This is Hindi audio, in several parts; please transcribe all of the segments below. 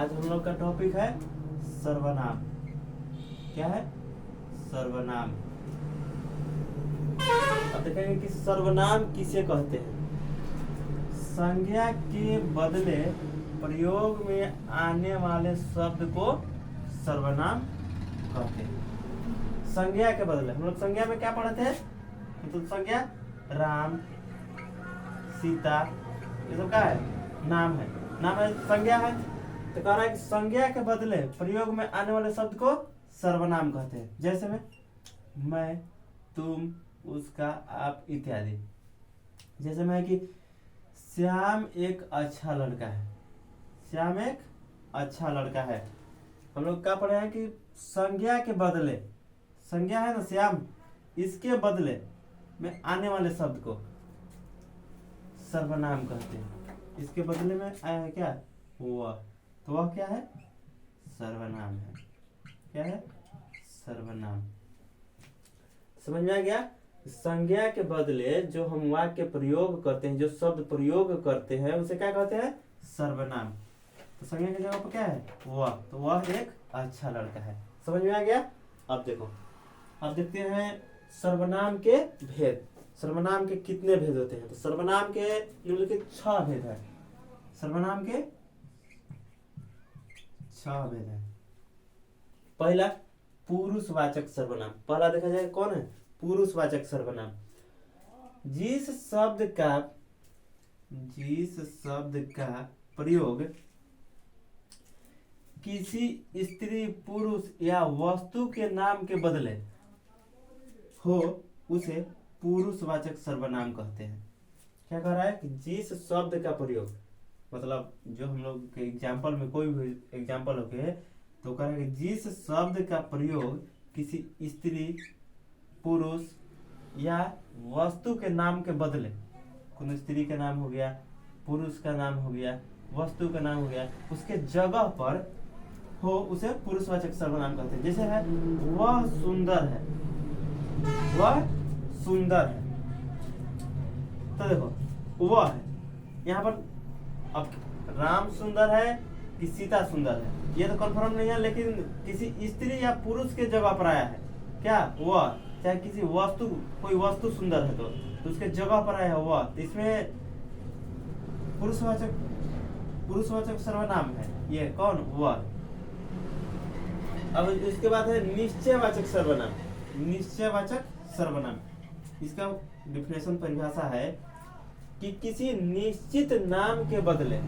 आज हम लोग का टॉपिक है सर्वनाम। क्या है? सर्वनाम। अब देखेंगे कि सर्वनाम किसे कहते हैं। संज्ञा के बदले प्रयोग में आने वाले शब्द को सर्वनाम कहते हैं। संज्ञा के बदले हम लोग संज्ञा में क्या पढ़े थे? तो संज्ञा राम, सीता, ये सब क्या है? नाम है। नाम है, संज्ञा है। तो कह रहा है कि संज्ञा के बदले प्रयोग में आने वाले शब्द को सर्वनाम कहते हैं। जैसे में मैं, तुम, उसका, आप इत्यादि। जैसे में कि श्याम एक अच्छा लड़का है। श्याम एक अच्छा लड़का है। हम लोग क्या पढ़े हैं कि संज्ञा के बदले, संज्ञा है ना श्याम, इसके बदले में आने वाले शब्द को सर्वनाम कहते हैं। इसके बदले में आया है क्या? वह। तो वह क्या है? सर्वनाम है। क्या है? सर्वनाम। समझ में आ गया? संज्ञा के बदले जो हम वाक्य प्रयोग करते हैं, जो शब्द प्रयोग करते हैं, उसे क्या कहते हैं? सर्वनाम। तो संज्ञा की जगह पर क्या है? वह। तो वह एक अच्छा लड़का है। समझ में आ गया? अब देखो, अब देखते हैं सर्वनाम के भेद। सर्वनाम के कितने भेद होते हैं? तो सर्वनाम के निम्नलिखित 6 भेद है। सर्वनाम के 6 भेद है। पहला, पुरुषवाचक सर्वनाम। पहला देखा जाए कौन है? पुरुषवाचक सर्वनाम। जिस शब्द का प्रयोग किसी स्त्री, पुरुष या वस्तु के नाम के बदले हो, उसे पुरुषवाचक सर्वनाम कहते हैं। क्या कह रहा है कि जिस शब्द का प्रयोग, मतलब जो हम लोग के एग्जाम्पल में कोई भी एग्जाम्पल हो गए, तो कह रहा है कि जिस शब्द का प्रयोग किसी स्त्री, पुरुष या वस्तु के नाम के बदले, कोई स्त्री का नाम हो गया, पुरुष का नाम हो गया, वस्तु का नाम हो गया, उसके जगह पर हो, उसे पुरुषवाचक सर्वनाम कहते हैं। जैसे है वह सुंदर है, वह सुंदर है। तो देखो वह है, यहाँ पर अब राम सुंदर है कि सीता सुंदर है, ये तो कंफर्म नहीं है, लेकिन किसी स्त्री या पुरुष के जगह पर आया है। क्या? वह। चाहे किसी वस्तु, कोई वस्तु सुंदर है तो उसके जगह पर आया है वह, तो इसमें पुरुषवाचक सर्वनाम है। ये कौन? वह। अब इसके बाद है निश्चयवाचक सर्वनाम। निश्चयवाचक सर्वनाम, इसका डिफिनेशन, परिभाषा है कि किसी निश्चित नाम के बदले,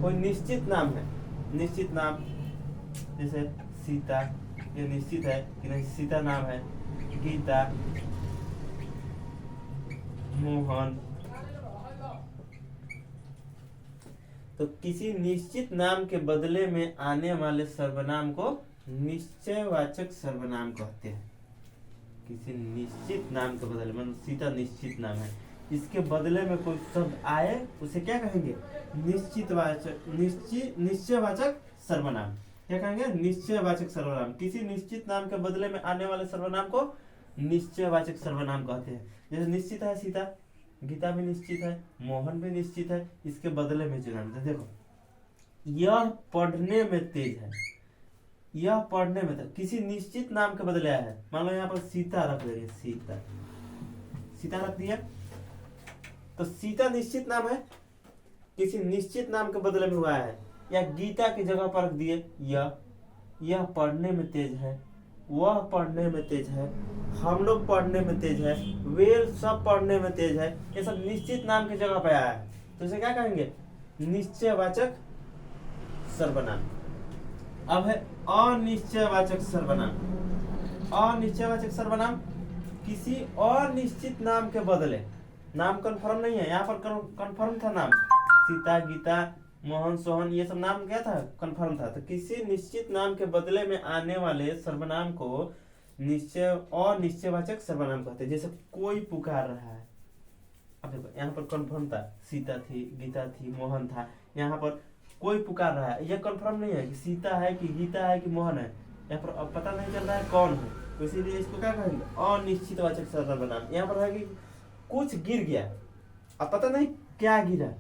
कोई निश्चित नाम है, निश्चित नाम, जैसे सीता, ये निश्चित है कि नहीं? सीता नाम है, गीता, मोहन। तो किसी निश्चित नाम के बदले में आने वाले सर्वनाम को निश्चयवाचक सर्वनाम कहते हैं। किसी निश्चित नाम के बदले, मतलब सीता निश्चित नाम है, इसके बदले में कोई शब्द आए, उसे क्या कहेंगे? निश्चयवाचक सर्वनाम। क्या कहेंगे? निश्चयवाचक सर्वनाम। किसी निश्चित नाम के बदले में आने वाले सर्वनाम को निश्चयवाचक सर्वनाम कहते हैं। जैसे निश्चित है सीता, गीता भी निश्चित है, मोहन भी निश्चित है, इसके बदले में जो नाम है, देखो यह पढ़ने में तेज है, यह पढ़ने में तेज, किसी निश्चित नाम के बदले आया है। मान लो यहाँ पर सीता रख दे, सीता, सीता रख दिया, तो सीता निश्चित नाम है, किसी निश्चित नाम के बदले में हुआ है। या गीता की जगह पर रख दिए यह पढ़ने में तेज है, वह पढ़ने में तेज है, हम लोग पढ़ने में तेज है, वे सब पढ़ने में तेज है, ये सब निश्चित नाम की जगह पर आया है, तो इसे क्या कहेंगे? निश्चयवाचक सर्वनाम। अब है अनिश्चयवाचक सर्वनाम। अनिश्चयवाचक सर्वनाम, किसी अनिश्चित नाम के बदले, नाम कंफर्म नहीं है, यहाँ पर कंफर्म था नाम, सीता, गीता, मोहन, सोहन, ये सब नाम क्या था? कंफर्म था। तो किसी निश्चित नाम के बदले में आने वाले सर्वनाम को अनिश्चयवाचक सर्वनाम कहते हैं। जैसे कोई पुकार रहा है, अब देखो यहाँ पर कंफर्म था, सीता थी, गीता थी, मोहन था, यहाँ पर कोई पुकार रहा है, यह कंफर्म नहीं है कि सीता है कि गीता है कि मोहन है, यहाँ पर अब पता नहीं चल रहा है कौन है, तो इसीलिए इसको क्या कहेंगे? अनिश्चितवाचक सर्वनाम। यहाँ पर है कि कुछ गिर गया, अब पता नहीं क्या गिरा,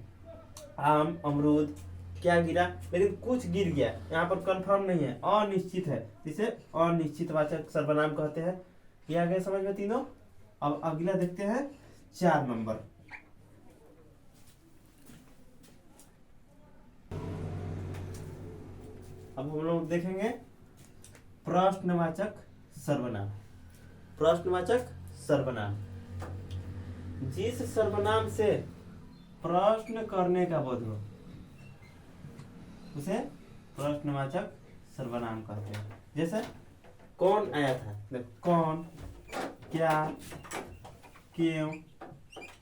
आम, अमरूद, क्या गिरा, लेकिन कुछ गिर गया, यहाँ पर कंफर्म नहीं है, अनिश्चित है, इसे अनिश्चित वाचक सर्वनाम कहते हैं। ये आ गया समझ में तीनों। अब अगला देखते हैं 4 नंबर। अब हम लोग देखेंगे प्रश्नवाचक सर्वनाम। प्रश्नवाचक सर्वनाम, जिस सर्वनाम से प्रश्न करने का बोध हो उसे प्रश्नवाचक सर्वनाम कहते हैं। जैसे कौन आया था, देखो कौन, क्या, क्यों,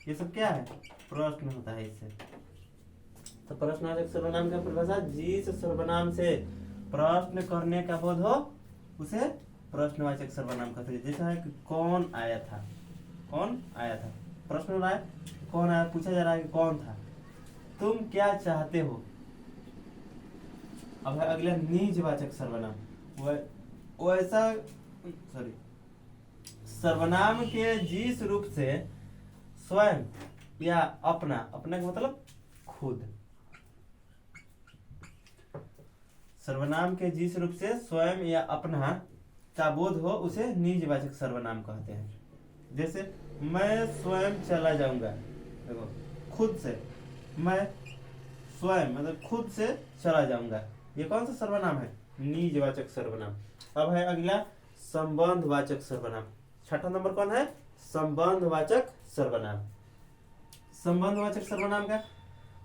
ये सब क्या है, प्रश्न होता है इससे। तो प्रश्नवाचक सर्वनाम का परिभाषा, जिस सर्वनाम से प्रश्न करने का बोध हो उसे प्रश्नवाचक सर्वनाम कहते हैं। जैसा है कि कौन आया था, कौन आया था, प्रश्न हो रहा है, कौन आया, पूछा जा रहा है कि कौन था। तुम क्या चाहते हो। अब है अगला निजवाचक सर्वनाम, वैसा सॉरी सर्वनाम के जिस रूप से स्वयं या अपना, अपना का मतलब खुद, सर्वनाम के जिस रूप से स्वयं या अपना का बोध हो उसे निजवाचक सर्वनाम कहते हैं। जैसे मैं स्वयं चला जाऊंगा, देखो खुद से, मैं स्वयं मतलब खुद से चला जाऊंगा, ये कौन सा सर्वनाम है, निजवाचक सर्वनाम। अब है अगला संबंधवाचक सर्वनाम। 6ठा नंबर कौन है, संबंधवाचक सर्वनाम। संबंधवाचक सर्वनाम का,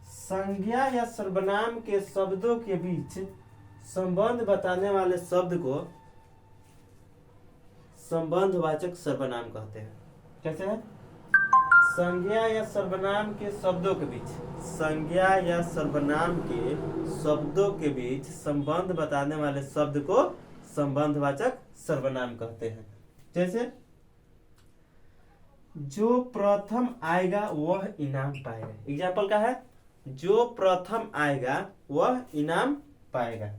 संज्ञा या सर्वनाम के शब्दों के बीच संबंध बताने वाले शब्द को संबंधवाचक सर्वनाम कहते हैं। कैसे है, संज्ञा या सर्वनाम के शब्दों के बीच, संज्ञा या सर्वनाम के शब्दों के बीच संबंध बताने वाले शब्द को संबंधवाचक सर्वनाम कहते हैं। जैसे जो प्रथम आएगा वह इनाम पाएगा, एग्जाम्पल का है, जो प्रथम आएगा वह इनाम पाएगा।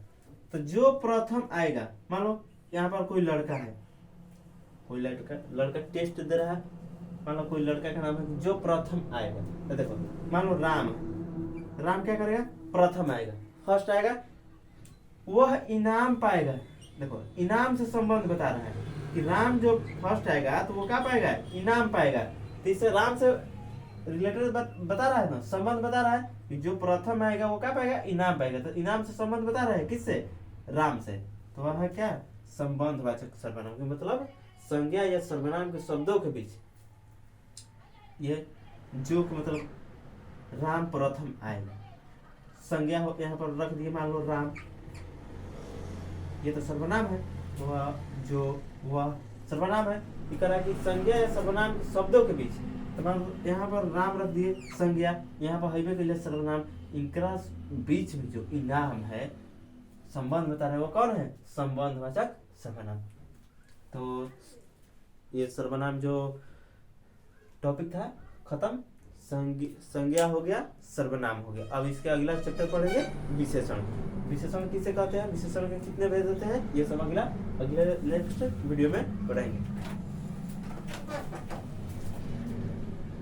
तो जो प्रथम आएगा, मान लो यहाँ पर कोई लड़का है, कोई लड़का टेस्ट दे रहा है, मान लो कोई लड़का का नाम है जो प्रथम आएगा। तो देखो मान लो राम, राम क्या करेगा, प्रथम आएगा, फर्स्ट आएगा, वह इनाम पाएगा। देखो इनाम से संबंध बता रहा है कि राम जो फर्स्ट आएगा तो वो क्या पाएगा, इनाम पाएगा। तो इससे राम से रिलेटेड बता रहा है ना, संबंध बता रहा है कि जो प्रथम आएगा वो क्या पाएगा, इनाम पाएगा। तो इनाम से संबंध बता रहा है किससे, राम से। तो वह है क्या, संबंधवाचक सर्वनाम, मतलब संज्ञा या सर्वनाम के शब्दों के बीच ये जो मतलब राम प्रथम आएगा, संज्ञा हो यहाँ पर रख दिए, मान लो राम, ये तो सर्वनाम है, वह जो वह सर्वनाम है। ये करा कि संज्ञा या सर्वनाम के शब्दों के बीच, तो मान लो यहाँ पर राम रख दिए संज्ञा, यहाँ पर हाईवे के लिए सर्वनाम, इनका बीच में जो इनाम है संबंध बता रहे वो कौन है, संबंधवाचक सर्वनाम। तो ये सर्वनाम जो टॉपिक था खत्म, संज्ञा हो गया, सर्वनाम हो गया। अब इसके अगला चैप्टर पढ़ेंगे विशेषण। विशेषण किसे कहते हैं, विशेषण के कितने भेद होते हैं, ये सब अगले नेक्स्ट वीडियो में पढ़ेंगे।